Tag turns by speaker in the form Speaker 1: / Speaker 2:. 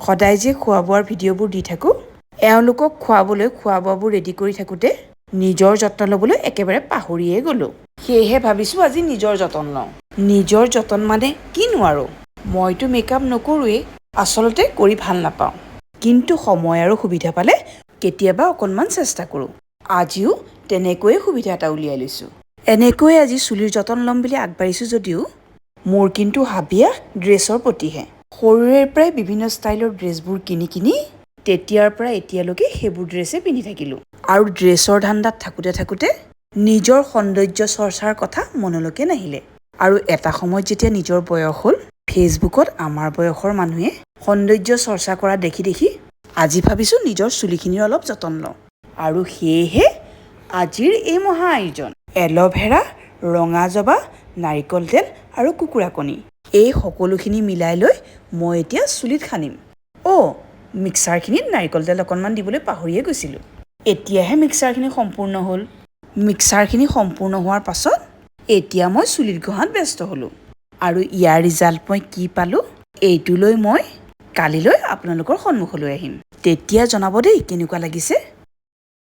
Speaker 1: সদায় যে খোৱা বোৱাৰ ভিডিঅ'বোৰ দি থাকোঁ, এওঁলোকক খুৱাবলৈ খোৱা বোৱাবোৰ ৰেডি কৰি থাকোঁতে নিজৰ যত্ন ল'বলৈ একেবাৰে পাহৰিয়ে গ'লোঁ। সেয়েহে ভাবিছোঁ আজি নিজৰ যতন লওঁ। নিজৰ যতন মানে কিনো আৰু, মইতো মেকআপ নকৰোঁৱেই, আচলতে কৰি ভাল নাপাওঁ। কিন্তু সময় আৰু সুবিধা পালে কেতিয়াবা অকণমান চেষ্টা কৰোঁ। আজিও তেনেকৈয়ে সুবিধা এটা উলিয়াই লৈছোঁ। এনেকৈয়ে আজি চুলিৰ যতন ল'ম বুলি আগবাঢ়িছোঁ যদিও মোৰ কিন্তু হাবিয়া ড্ৰেছৰ প্ৰতিহে। সৰুৰে পৰাই বিভিন্ন ষ্টাইলৰ ড্ৰেছবোৰ কিনি তেতিয়াৰ পৰা এতিয়ালৈকে সেইবোৰ ড্ৰেছেই পিন্ধি থাকিলোঁ। আৰু ড্ৰেছৰ ধান্দাত থাকোঁতে নিজৰ সৌন্দৰ্য চৰ্চাৰ কথা মনলৈকে নাহিলে। আৰু এটা সময়ত যেতিয়া নিজৰ বয়স হ'ল, ফেচবুকত আমাৰ বয়সৰ মানুহে সৌন্দৰ্য চৰ্চা কৰা দেখি আজি ভাবিছোঁ নিজৰ চুলিখিনিৰ অলপ যতন লওঁ। আৰু সেয়েহে আজিৰ এই মহা আয়োজন। এল'ভেৰা, ৰঙা জবা, নাৰিকল তেল আৰু কুকুৰা কণী, এই সকলোখিনি মিলাই লৈ মই এতিয়া চুলিত সানিম। মিক্সাৰখিনিত নাৰিকল তেল অকণমান দিবলৈ পাহৰিয়ে গৈছিলোঁ। এতিয়াহে মিক্সাৰখিনি সম্পূৰ্ণ হ'ল। মিক্সাৰখিনি সম্পূৰ্ণ হোৱাৰ পাছত এতিয়া মই চুলিত ঘঁহাত ব্যস্ত হ'লোঁ। আৰু ইয়াৰ ৰিজাল্ট মই কি পালোঁ, এইটো লৈ মই কালিলৈ আপোনালোকৰ সন্মুখলৈ আহিম। তেতিয়া জনাব দেই কেনেকুৱা লাগিছে।